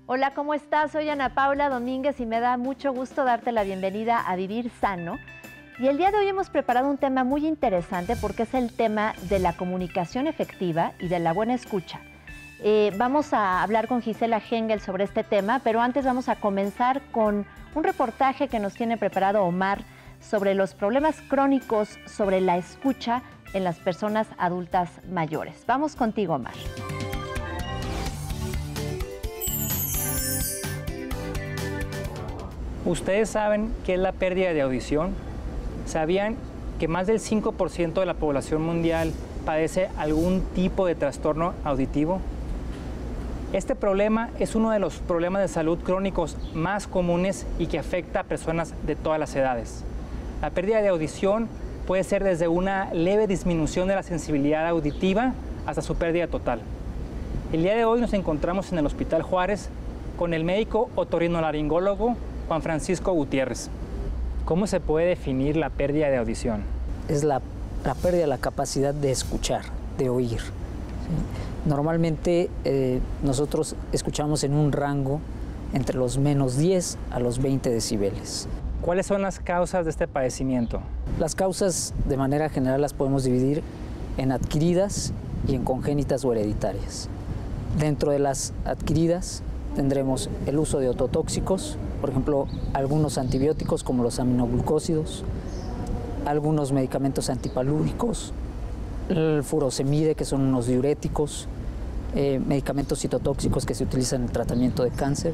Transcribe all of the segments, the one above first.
Hola, ¿cómo estás? Soy Ana Paula Domínguez y me da mucho gusto darte la bienvenida a Vivir Sano. Y el día de hoy hemos preparado un tema muy interesante porque es el tema de la comunicación efectiva y de la buena escucha. Vamos a hablar con Gisela Hengel sobre este tema, pero antes vamos a comenzar con un reportaje que nos tiene preparado Omar sobre los problemas crónicos sobre la escucha en las personas adultas mayores. Vamos contigo, Omar. ¿Ustedes saben qué es la pérdida de audición? ¿Sabían que más del 5% de la población mundial padece algún tipo de trastorno auditivo? Este problema es uno de los problemas de salud crónicos más comunes y que afecta a personas de todas las edades. La pérdida de audición puede ser desde una leve disminución de la sensibilidad auditiva hasta su pérdida total. El día de hoy nos encontramos en el Hospital Juárez con el médico otorrinolaringólogo Juan Francisco Gutiérrez. ¿Cómo se puede definir la pérdida de audición? Es la pérdida de la capacidad de escuchar, de oír. ¿Sí? Normalmente nosotros escuchamos en un rango entre los menos 10 a los 20 decibeles. ¿Cuáles son las causas de este padecimiento? Las causas, de manera general, las podemos dividir en adquiridas y en congénitas o hereditarias. Dentro de las adquiridas tendremos el uso de ototóxicos, por ejemplo, algunos antibióticos como los aminoglucósidos, algunos medicamentos antipalúdicos, el furosemide, que son unos diuréticos, medicamentos citotóxicos que se utilizan en el tratamiento de cáncer.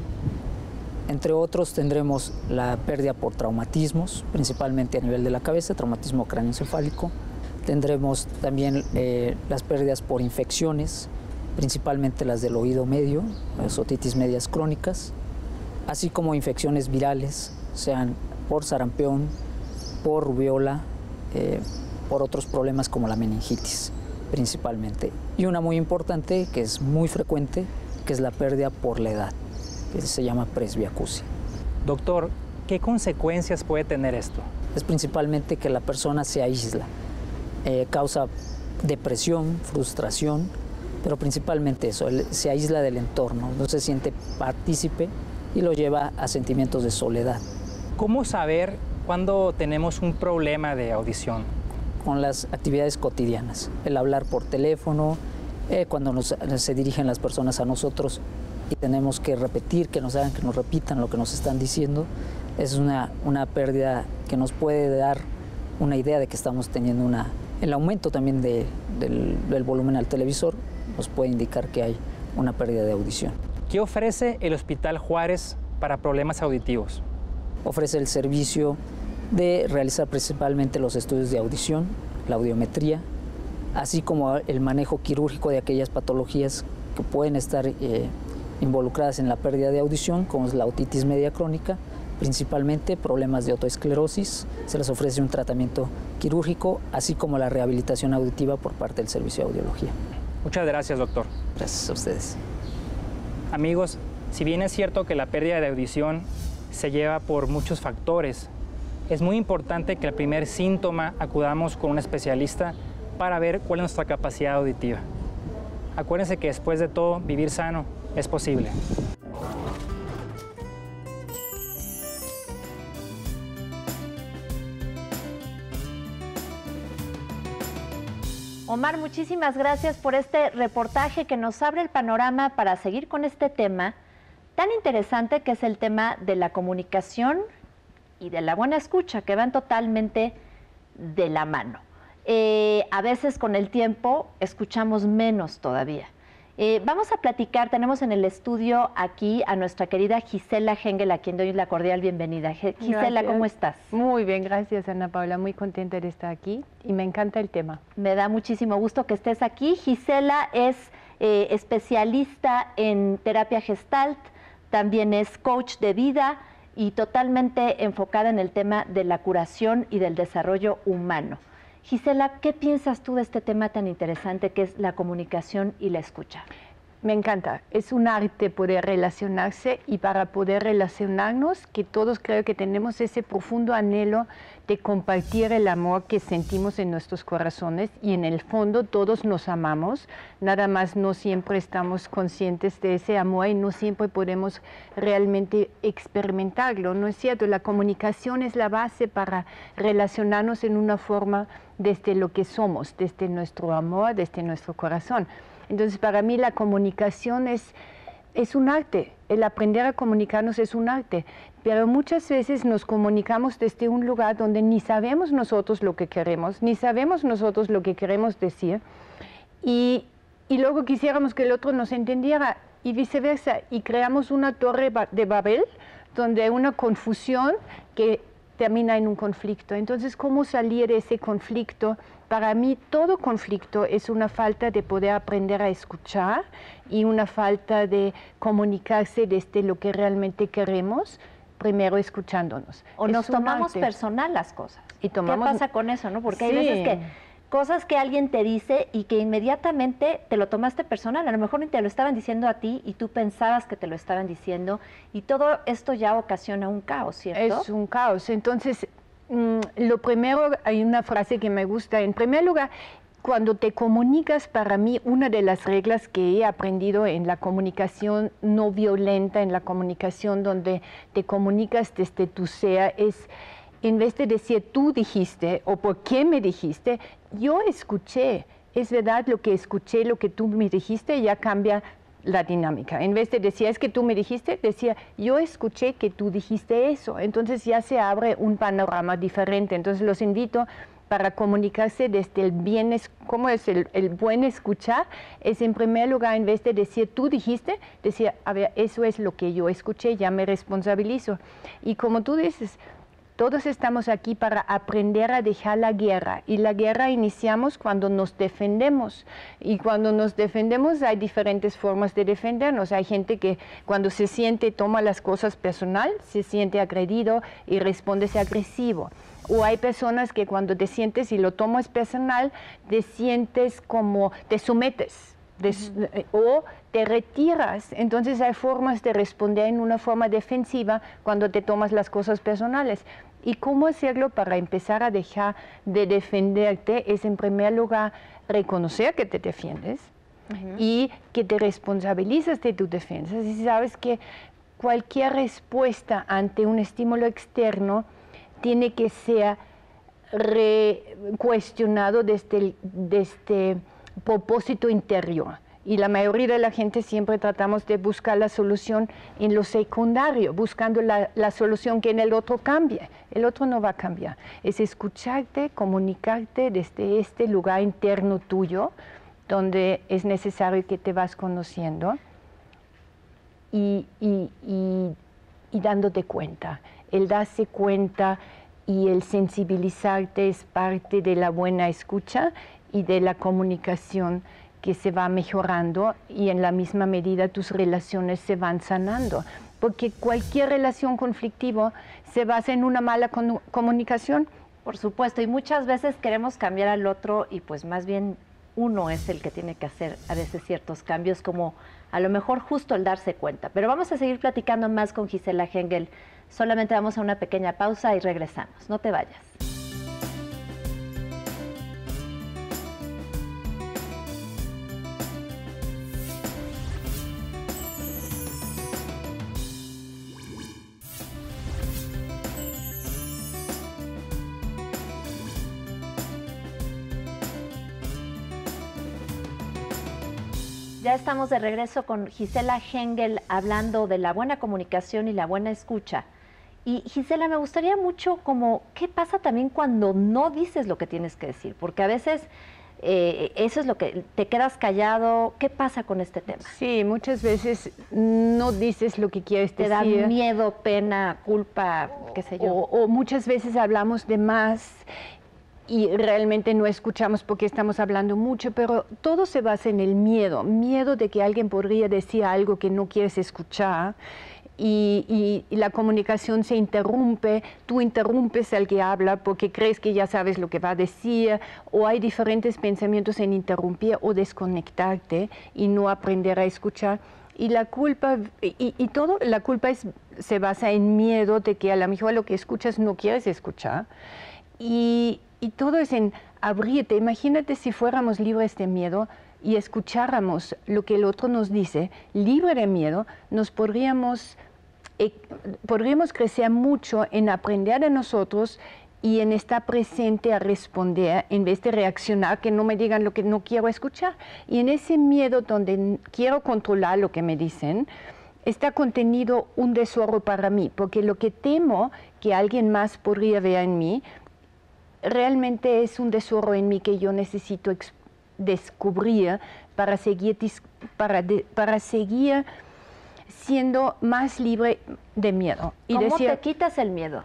Entre otros tendremos la pérdida por traumatismos, principalmente a nivel de la cabeza, traumatismo cráneoencefálico. Tendremos también las pérdidas por infecciones, principalmente las del oído medio, las otitis medias crónicas, así como infecciones virales, sean por sarampión, por rubiola, por otros problemas como la meningitis, principalmente. Y una muy importante, que es muy frecuente, que es la pérdida por la edad, que se llama presbiacusia. Doctor, ¿qué consecuencias puede tener esto? Es principalmente que la persona se aísla, causa depresión, frustración, pero principalmente eso, se aísla del entorno, no se siente partícipe y lo lleva a sentimientos de soledad. ¿Cómo saber cuándo tenemos un problema de audición? Con las actividades cotidianas, el hablar por teléfono, cuando se dirigen las personas a nosotros y tenemos que repetir, que nos hagan, que nos repitan lo que nos están diciendo, es una pérdida que nos puede dar una idea de que estamos teniendo el aumento también del volumen al televisor, nos puede indicar que hay una pérdida de audición. ¿Qué ofrece el Hospital Juárez para problemas auditivos? Ofrece el servicio de realizar principalmente los estudios de audición, la audiometría, así como el manejo quirúrgico de aquellas patologías que pueden estar involucradas en la pérdida de audición, como es la otitis media crónica, principalmente problemas de otoesclerosis. Se les ofrece un tratamiento quirúrgico, así como la rehabilitación auditiva por parte del servicio de audiología. Muchas gracias, doctor. Gracias a ustedes. Amigos, si bien es cierto que la pérdida de audición se lleva por muchos factores, es muy importante que al primer síntoma acudamos con un especialista para ver cuál es nuestra capacidad auditiva. Acuérdense que después de todo, vivir sano es posible. Omar, muchísimas gracias por este reportaje que nos abre el panorama para seguir con este tema tan interesante que es el tema de la comunicación y de la buena escucha, que van totalmente de la mano. A veces con el tiempo escuchamos menos todavía. Vamos a platicar, tenemos en el estudio aquí a nuestra querida Gisela Hengel, a quien doy la cordial bienvenida. Gisela, Gracias. ¿cómo estás? Muy bien, gracias Ana Paula, muy contenta de estar aquí y me encanta el tema. Me da muchísimo gusto que estés aquí. Gisela es especialista en terapia Gestalt, también es coach de vida y totalmente enfocada en el tema de la curación y del desarrollo humano. Gisela, ¿qué piensas tú de este tema tan interesante que es la comunicación y la escucha? Me encanta, es un arte poder relacionarse y para poder relacionarnos, que todos creo que tenemos ese profundo anhelo de compartir el amor que sentimos en nuestros corazones y en el fondo todos nos amamos, nada más no siempre estamos conscientes de ese amor y no siempre podemos realmente experimentarlo, ¿no es cierto? La comunicación es la base para relacionarnos en una forma desde lo que somos, desde nuestro amor, desde nuestro corazón. Entonces, para mí la comunicación es un arte, el aprender a comunicarnos es un arte, pero muchas veces nos comunicamos desde un lugar donde ni sabemos nosotros lo que queremos, ni sabemos nosotros lo que queremos decir, y luego quisiéramos que el otro nos entendiera, y viceversa, y creamos una torre de Babel, donde hay una confusión que termina en un conflicto. Entonces, ¿cómo salir de ese conflicto? Para mí, todo conflicto es una falta de poder aprender a escuchar y una falta de comunicarse desde lo que realmente queremos, primero escuchándonos. O nos tomamos personal las cosas. ¿Qué pasa con eso, no? Porque hay veces que cosas que alguien te dice y que inmediatamente te lo tomaste personal, a lo mejor ni te lo estaban diciendo a ti y tú pensabas que te lo estaban diciendo, y todo esto ya ocasiona un caos, ¿cierto? Es un caos. Entonces, lo primero, hay una frase que me gusta. En primer lugar, cuando te comunicas, para mí, una de las reglas que he aprendido en la comunicación no violenta, en la comunicación donde te comunicas desde tu ser, es, en vez de decir tú dijiste o por qué me dijiste, yo escuché. Es verdad, lo que escuché, lo que tú me dijiste, ya cambia la dinámica. En vez de decir, es que tú me dijiste, decía, yo escuché que tú dijiste eso. Entonces ya se abre un panorama diferente. Entonces los invito para comunicarse desde el bien, ¿cómo es el buen escuchar? Es en primer lugar, en vez de decir, tú dijiste, decir, a ver, eso es lo que yo escuché, ya me responsabilizo. Y como tú dices, todos estamos aquí para aprender a dejar la guerra, y la guerra iniciamos cuando nos defendemos, y cuando nos defendemos hay diferentes formas de defendernos. Hay gente que cuando se siente, toma las cosas personal, se siente agredido y responde agresivo. O hay personas que cuando te sientes y lo tomas personal, te sientes como te sometes. O te retiras. Entonces hay formas de responder en una forma defensiva cuando te tomas las cosas personales. ¿Y cómo hacerlo para empezar a dejar de defenderte? Es en primer lugar reconocer que te defiendes y que te responsabilizas de tu defensa. Y sabes que cualquier respuesta ante un estímulo externo tiene que ser cuestionado desde el propósito interior. Y la mayoría de la gente siempre tratamos de buscar la solución en lo secundario, buscando la solución que en el otro cambie. El otro no va a cambiar. Es escucharte, comunicarte desde este lugar interno tuyo, donde es necesario que te vas conociendo y dándote cuenta. El darse cuenta y el sensibilizarte es parte de la buena escucha y de la comunicación que se va mejorando, y en la misma medida tus relaciones se van sanando, porque cualquier relación conflictiva se basa en una mala comunicación. Por supuesto, y muchas veces queremos cambiar al otro y pues más bien uno es el que tiene que hacer a veces ciertos cambios, como a lo mejor justo el darse cuenta. Pero vamos a seguir platicando más con Gisela Hengel. Solamente vamos a una pequeña pausa y regresamos. No te vayas. Ya estamos de regreso con Gisela Hengel hablando de la buena comunicación y la buena escucha. Y Gisela, me gustaría mucho como, ¿qué pasa también cuando no dices lo que tienes que decir? Porque a veces eso es lo que te quedas callado. ¿Qué pasa con este tema? Sí, muchas veces no dices lo que quieres decir. Te da miedo, pena, culpa, qué sé yo. O muchas veces hablamos de más. y realmente no escuchamos porque estamos hablando mucho, pero todo se basa en el miedo de que alguien podría decir algo que no quieres escuchar. Y la comunicación se interrumpe, tú interrumpes al que habla porque crees que ya sabes lo que va a decir, o hay diferentes pensamientos en interrumpir o desconectarte y no aprender a escuchar. Y la culpa, la culpa se basa en miedo de que a lo mejor lo que escuchas no quieres escuchar. Y todo es en abrirte. Imagínate si fuéramos libres de miedo y escucháramos lo que el otro nos dice, libre de miedo, podríamos crecer mucho en aprender de nosotros y en estar presente a responder en vez de reaccionar, que no me digan lo que no quiero escuchar. Y en ese miedo donde quiero controlar lo que me dicen, está contenido un tesoro para mí, porque lo que temo que alguien más podría ver en mí, realmente es un tesoro en mí que yo necesito descubrir para seguir siendo más libre de miedo. Y ¿cómo te quitas el miedo?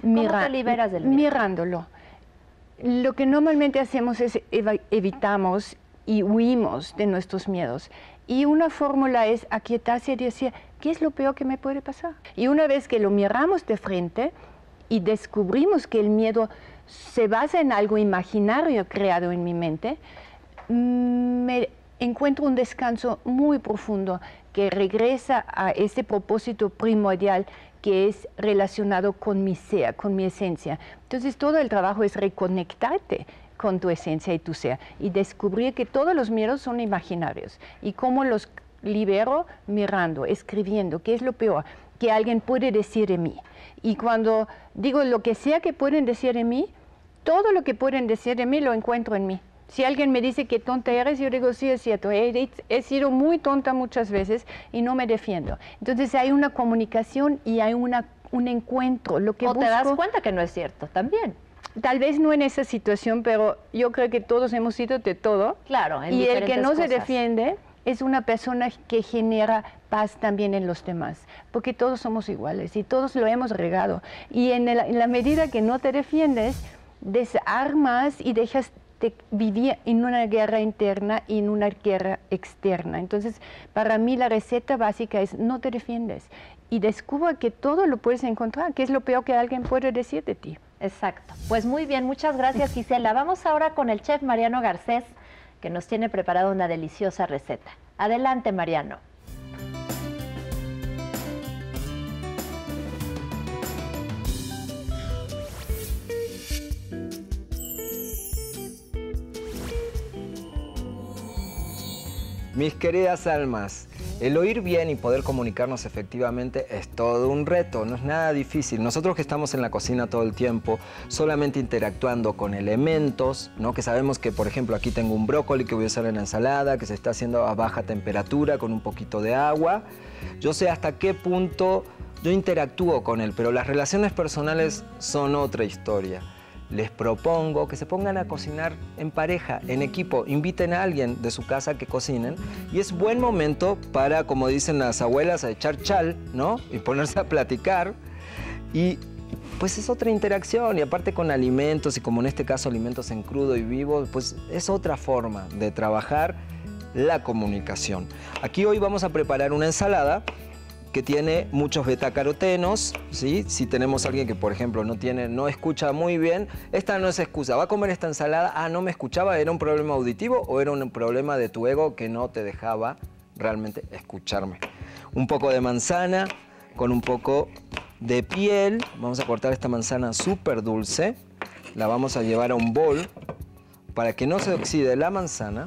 ¿Cómo te liberas del miedo? Mirándolo. Lo que normalmente hacemos es evitamos y huimos de nuestros miedos. Y una fórmula es aquietarse y decir, ¿qué es lo peor que me puede pasar? Y una vez que lo miramos de frente y descubrimos que el miedo se basa en algo imaginario creado en mi mente, me encuentro un descanso muy profundo que regresa a ese propósito primordial que es relacionado con mi ser, con mi esencia. Entonces todo el trabajo es reconectarte con tu esencia y tu ser y descubrir que todos los miedos son imaginarios y cómo los libero mirando, escribiendo, qué es lo peor que alguien puede decir de mí. Y cuando digo lo que sea que pueden decir de mí, todo lo que pueden decir de mí lo encuentro en mí. Si alguien me dice que tonta eres, yo digo, sí, es cierto, he sido muy tonta muchas veces y no me defiendo. Entonces hay una comunicación y hay un encuentro. Lo que o te das cuenta que no es cierto también. Tal vez no en esa situación, pero yo creo que todos hemos sido de todo. Claro, en y el que no cosas. Se defiende es una persona que genera paz también en los demás, porque todos somos iguales y todos lo hemos regado. Y en la medida que no te defiendes, desarmas y dejas de vivir en una guerra interna y en una guerra externa. Entonces, para mí la receta básica es no te defiendes y descubra que todo lo puedes encontrar, que es lo peor que alguien puede decir de ti. Exacto. Pues muy bien, muchas gracias, Gisela. Vamos ahora con el chef Mariano Garcés, que nos tiene preparada una deliciosa receta. Adelante, Mariano. Mis queridas almas, el oír bien y poder comunicarnos efectivamente es todo un reto, no es nada difícil. Nosotros que estamos en la cocina todo el tiempo, solamente interactuando con elementos, ¿no? Que sabemos que, por ejemplo, aquí tengo un brócoli que voy a usar en la ensalada, que se está haciendo a baja temperatura con un poquito de agua. Yo sé hasta qué punto yo interactúo con él, pero las relaciones personales son otra historia. Les propongo que se pongan a cocinar en pareja, en equipo, inviten a alguien de su casa que cocinen y es buen momento para, como dicen las abuelas, a echar chal, ¿no? Y ponerse a platicar y pues es otra interacción y aparte con alimentos y como en este caso alimentos en crudo y vivo, pues es otra forma de trabajar la comunicación. Aquí hoy vamos a preparar una ensalada que tiene muchos betacarotenos, ¿sí? Si tenemos a alguien que, por ejemplo, no escucha muy bien, esta no es excusa. ¿Va a comer esta ensalada? Ah, no me escuchaba, ¿era un problema auditivo o era un problema de tu ego que no te dejaba realmente escucharme? Un poco de manzana con un poco de piel. Vamos a cortar esta manzana súper dulce. La vamos a llevar a un bol. Para que no se oxide la manzana,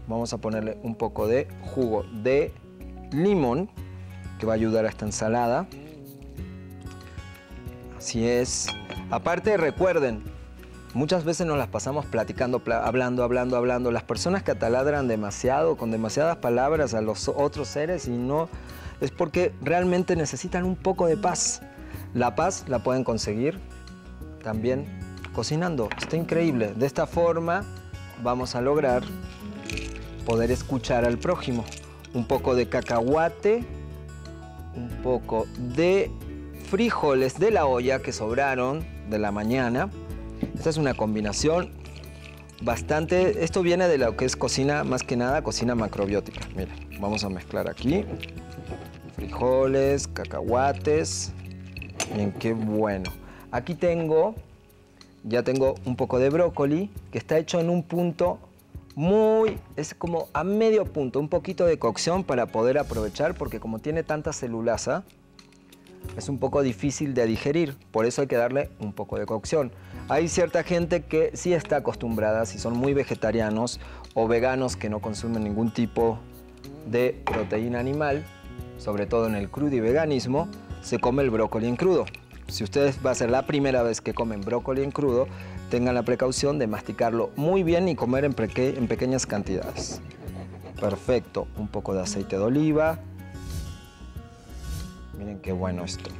vamos a ponerle un poco de jugo de limón, que va a ayudar a esta ensalada. Así es. Aparte, recuerden, muchas veces nos las pasamos platicando, hablando. Las personas que ataladran demasiado, con demasiadas palabras a los otros seres y no, es porque realmente necesitan un poco de paz. La paz la pueden conseguir también cocinando. Está increíble. De esta forma vamos a lograr poder escuchar al prójimo. Un poco de cacahuate, un poco de frijoles de la olla que sobraron de la mañana Esta es una combinación bastante... Esto viene de lo que es cocina, más que nada, cocina macrobiótica. Miren, vamos a mezclar aquí. Frijoles, cacahuates. Miren, qué bueno. Aquí ya tengo un poco de brócoli que está hecho en un punto es como a medio punto, un poquito de cocción para poder aprovechar, porque como tiene tanta celulasa, es un poco difícil de digerir, por eso hay que darle un poco de cocción. Hay cierta gente que sí está acostumbrada, si son muy vegetarianos o veganos que no consumen ningún tipo de proteína animal, sobre todo en el crudo y veganismo, se come el brócoli en crudo. Si ustedes va a ser la primera vez que comen brócoli en crudo, tengan la precaución de masticarlo muy bien y comer en pequeñas cantidades. Perfecto, un poco de aceite de oliva. Miren qué bueno esto.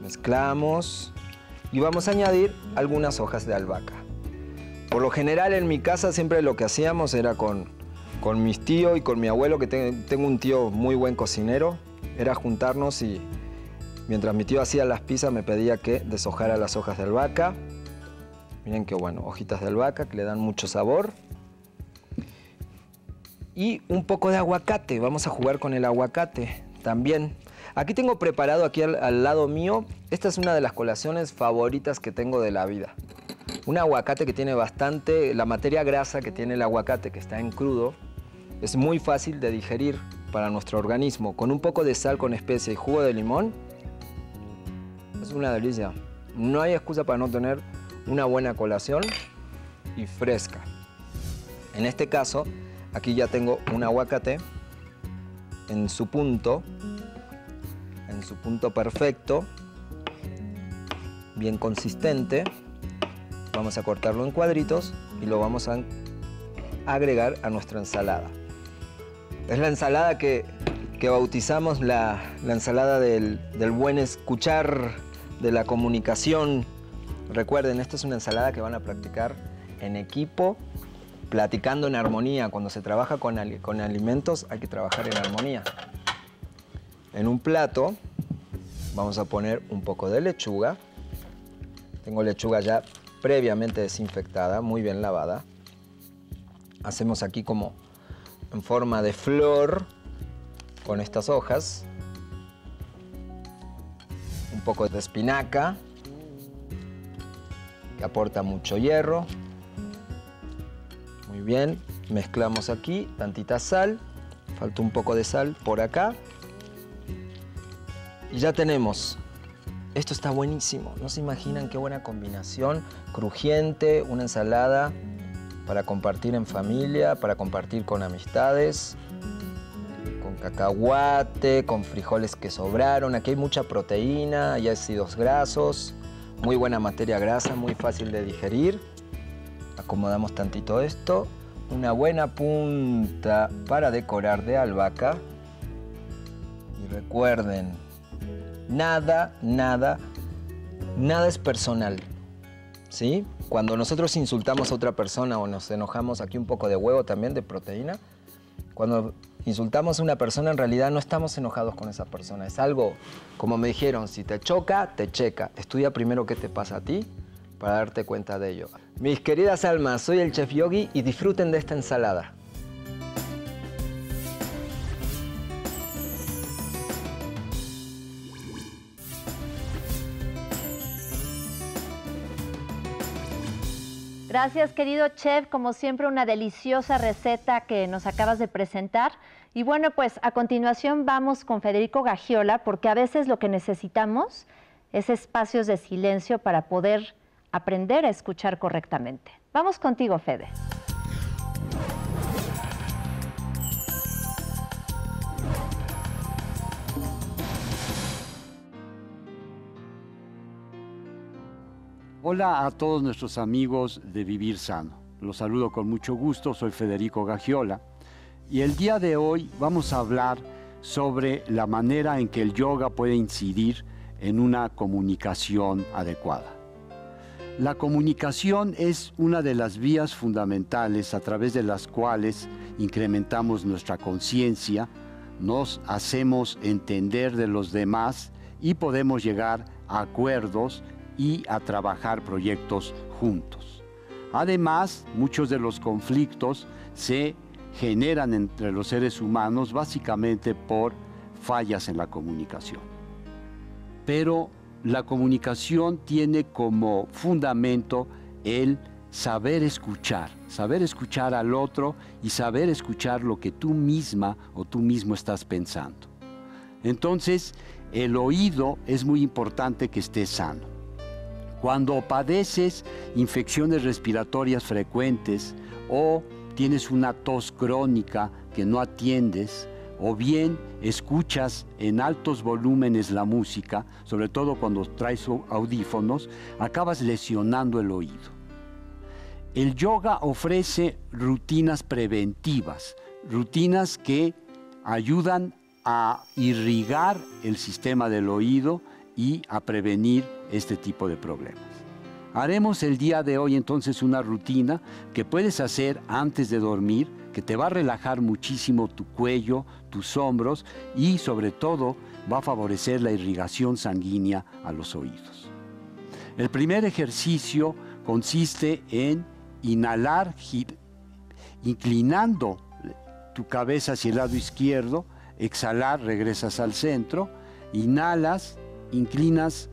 Mezclamos y vamos a añadir algunas hojas de albahaca. Por lo general en mi casa siempre lo que hacíamos era con mis tíos y con mi abuelo, que tengo un tío muy buen cocinero, era juntarnos y mientras mi tío hacía las pizzas me pedía que deshojara las hojas de albahaca. Miren qué bueno, hojitas de albahaca que le dan mucho sabor. Y un poco de aguacate, vamos a jugar con el aguacate también. Aquí tengo preparado, aquí al lado mío, esta es una de las colaciones favoritas que tengo de la vida. Un aguacate que tiene bastante, la materia grasa que tiene el aguacate, que está en crudo, es muy fácil de digerir para nuestro organismo. Con un poco de sal, con especia y jugo de limón, es una delicia. No hay excusa para no tener una buena colación y fresca. En este caso, aquí ya tengo un aguacate en su punto perfecto, bien consistente. Vamos a cortarlo en cuadritos y lo vamos a agregar a nuestra ensalada. Es la ensalada que bautizamos la ensalada del buen escuchar, de la comunicación. Recuerden, esta es una ensalada que van a practicar en equipo, platicando en armonía. Cuando se trabaja con alimentos hay que trabajar en armonía. En un plato vamos a poner un poco de lechuga. Tengo lechuga ya previamente desinfectada, muy bien lavada. Hacemos aquí como en forma de flor con estas hojas. Un poco de espinaca, que aporta mucho hierro. Muy bien, mezclamos aquí, tantita sal, falta un poco de sal por acá. Y ya tenemos, esto está buenísimo, no se imaginan qué buena combinación, crujiente, una ensalada para compartir en familia, para compartir con amistades, con cacahuate, con frijoles que sobraron. Aquí hay mucha proteína, hay ácidos grasos, muy buena materia grasa, muy fácil de digerir. Acomodamos tantito esto, una buena punta para decorar de albahaca. Y recuerden, nada es personal, ¿sí? Cuando nosotros insultamos a otra persona o nos enojamos, aquí un poco de huevo también, de proteína. Cuando insultamos a una persona, en realidad no estamos enojados con esa persona. Es algo, como me dijeron, si te choca, te checa. Estudia primero qué te pasa a ti para darte cuenta de ello. Mis queridas almas, soy el Chef Yogi y disfruten de esta ensalada. Gracias, querido chef. Como siempre, una deliciosa receta que nos acabas de presentar. Y bueno, pues a continuación vamos con Federico Gagiola, porque a veces lo que necesitamos es espacios de silencio para poder aprender a escuchar correctamente. Vamos contigo, Fede. Hola a todos nuestros amigos de Vivir Sano. Los saludo con mucho gusto, soy Federico Gagiola y el día de hoy vamos a hablar sobre la manera en que el yoga puede incidir en una comunicación adecuada. La comunicación es una de las vías fundamentales a través de las cuales incrementamos nuestra conciencia, nos hacemos entender de los demás y podemos llegar a acuerdos y a trabajar proyectos juntos. Además, muchos de los conflictos se generan entre los seres humanos básicamente por fallas en la comunicación. Pero la comunicación tiene como fundamento el saber escuchar al otro y saber escuchar lo que tú misma o tú mismo estás pensando. Entonces, el oído es muy importante que esté sano. Cuando padeces infecciones respiratorias frecuentes o tienes una tos crónica que no atiendes, o bien escuchas en altos volúmenes la música, sobre todo cuando traes audífonos, acabas lesionando el oído. El yoga ofrece rutinas preventivas, rutinas que ayudan a irrigar el sistema del oído y a prevenir este tipo de problemas. Haremos el día de hoy entonces una rutina que puedes hacer antes de dormir, que te va a relajar muchísimo tu cuello, tus hombros y sobre todo va a favorecer la irrigación sanguínea a los oídos. El primer ejercicio consiste en inhalar, inclinando tu cabeza hacia el lado izquierdo, exhalar, regresas al centro, inhalas, inclinas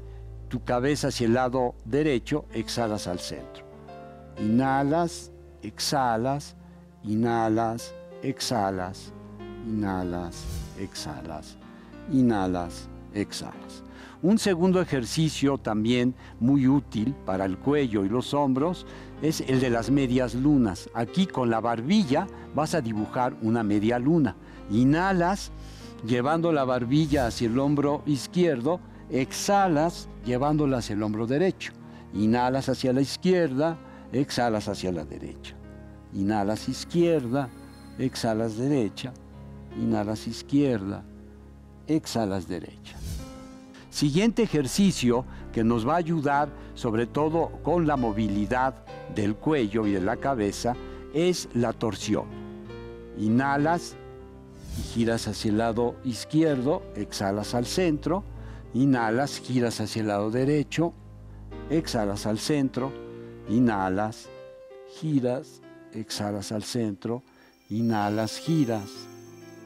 tu cabeza hacia el lado derecho, exhalas al centro. Inhalas, exhalas, inhalas, exhalas, inhalas, exhalas, inhalas, exhalas. Un segundo ejercicio también muy útil para el cuello y los hombros es el de las medias lunas. Aquí con la barbilla vas a dibujar una media luna. Inhalas llevando la barbilla hacia el hombro izquierdo, exhalas llevándola hacia el hombro derecho. Inhalas hacia la izquierda, exhalas hacia la derecha. Inhalas izquierda, exhalas derecha. Inhalas izquierda, exhalas derecha. Siguiente ejercicio que nos va a ayudar sobre todo con la movilidad del cuello y de la cabeza es la torsión. Inhalas y giras hacia el lado izquierdo, exhalas al centro. Inhalas, giras hacia el lado derecho, exhalas al centro. Inhalas, giras, exhalas al centro. Inhalas, giras,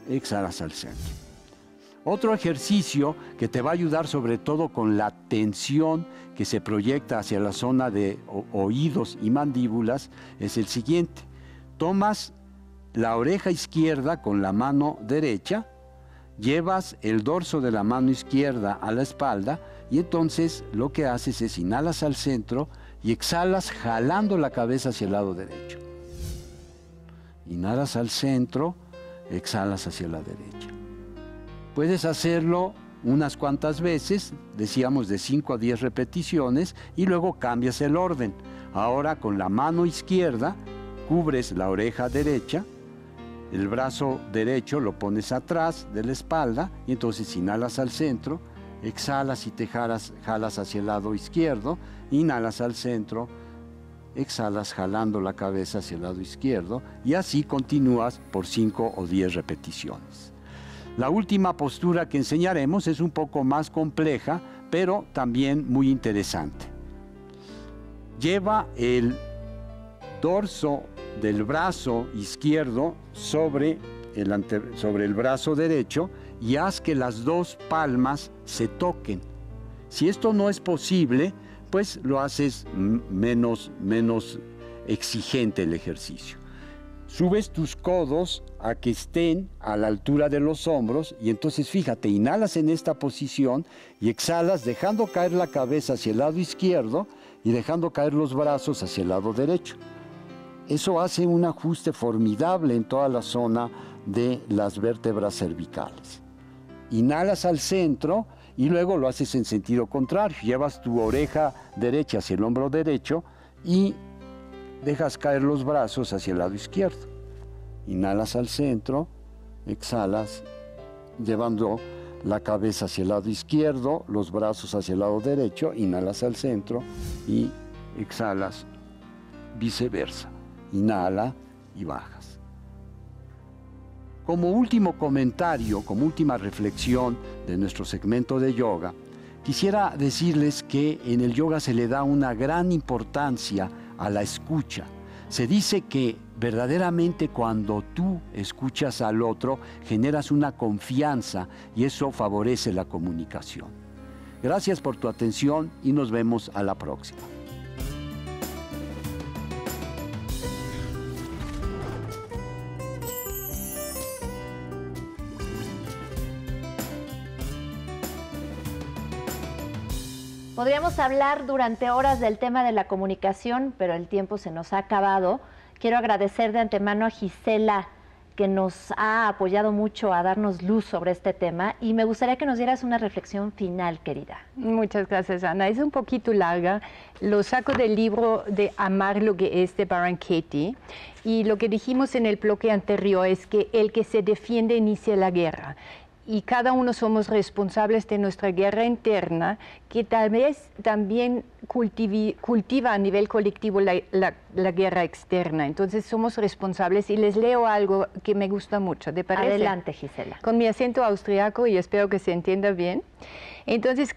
exhalas al centro. Otro ejercicio que te va a ayudar sobre todo con la tensión que se proyecta hacia la zona de oídos y mandíbulas es el siguiente. Tomas la oreja izquierda con la mano derecha, llevas el dorso de la mano izquierda a la espalda y entonces lo que haces es inhalas al centro y exhalas jalando la cabeza hacia el lado derecho. Inhalas al centro, exhalas hacia la derecha. Puedes hacerlo unas cuantas veces, decíamos de 5 a 10 repeticiones, y luego cambias el orden. Ahora con la mano izquierda cubres la oreja derecha, el brazo derecho lo pones atrás de la espalda, y entonces inhalas al centro, exhalas y te jalas hacia el lado izquierdo, inhalas al centro, exhalas jalando la cabeza hacia el lado izquierdo, y así continúas por 5 o 10 repeticiones. La última postura que enseñaremos es un poco más compleja, pero también muy interesante. Lleva el dorso del brazo izquierdo sobre el brazo derecho y haz que las dos palmas se toquen. Si esto no es posible, pues lo haces menos exigente el ejercicio. Subes tus codos a que estén a la altura de los hombros y entonces fíjate, inhalas en esta posición y exhalas dejando caer la cabeza hacia el lado izquierdo y dejando caer los brazos hacia el lado derecho. Eso hace un ajuste formidable en toda la zona de las vértebras cervicales. Inhalas al centro y luego lo haces en sentido contrario. Llevas tu oreja derecha hacia el hombro derecho y dejas caer los brazos hacia el lado izquierdo. Inhalas al centro, exhalas, llevando la cabeza hacia el lado izquierdo, los brazos hacia el lado derecho, inhalas al centro y exhalas viceversa. Inhala y bajas. Como último comentario, como última reflexión de nuestro segmento de yoga, Quisiera decirles que en el yoga se le da una gran importancia a la escucha. Se dice que verdaderamente cuando tú escuchas al otro, generas una confianza y eso favorece la comunicación. Gracias por tu atención y nos vemos a la próxima. Podríamos hablar durante horas del tema de la comunicación, pero el tiempo se nos ha acabado. Quiero agradecer de antemano a Gisela, que nos ha apoyado mucho a darnos luz sobre este tema, y me gustaría que nos dieras una reflexión final, querida. Muchas gracias, Ana. Es un poquito larga. Lo saco del libro de Amar lo que es de Byron Katie, y lo que dijimos en el bloque anterior es que el que se defiende inicia la guerra. Y cada uno somos responsables de nuestra guerra interna, que tal vez también cultiva a nivel colectivo la guerra externa. Entonces somos responsables, y les leo algo que me gusta mucho. ¿Te parece? Adelante, Gisela. Con mi acento austriaco, y espero que se entienda bien. Entonces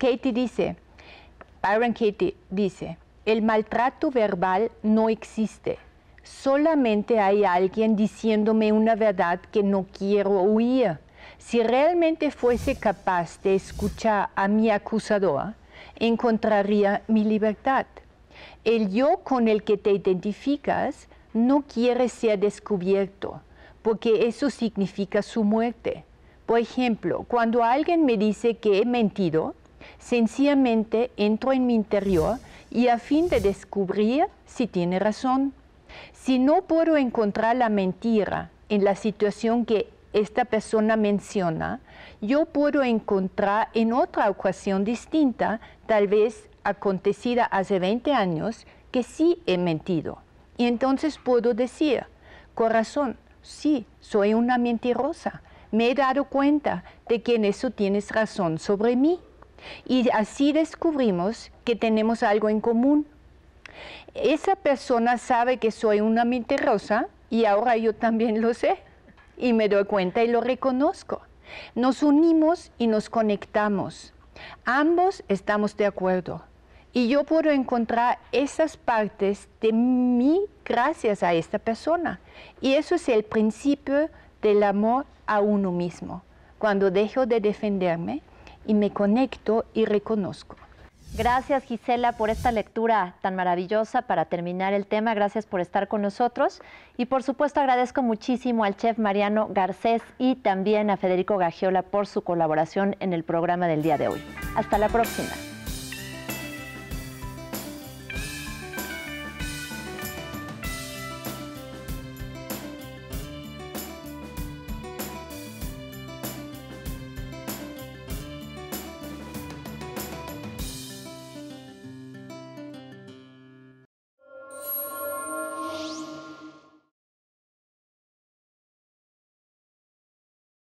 Byron Katie dice, el maltrato verbal no existe. Solamente hay alguien diciéndome una verdad que no quiero oír. Si realmente fuese capaz de escuchar a mi acusador, encontraría mi libertad. El yo con el que te identificas no quiere ser descubierto, porque eso significa su muerte. Por ejemplo, cuando alguien me dice que he mentido, sencillamente entro en mi interior y a fin de descubrir si tiene razón. Si no puedo encontrar la mentira en la situación que esta persona menciona, yo puedo encontrar en otra ocasión distinta, tal vez acontecida hace 20 años, que sí he mentido. Y entonces puedo decir, corazón, sí, soy una mentirosa. Me he dado cuenta de que en eso tienes razón sobre mí. Y así descubrimos que tenemos algo en común. Esa persona sabe que soy una mentirosa y ahora yo también lo sé. Y me doy cuenta y lo reconozco. Nos unimos y nos conectamos. Ambos estamos de acuerdo. Y yo puedo encontrar esas partes de mí gracias a esta persona. Y eso es el principio del amor a uno mismo. Cuando dejo de defenderme y me conecto y reconozco. Gracias, Gisela, por esta lectura tan maravillosa para terminar el tema. Gracias por estar con nosotros. Y por supuesto agradezco muchísimo al chef Mariano Garcés y también a Federico Gagiola por su colaboración en el programa del día de hoy. Hasta la próxima.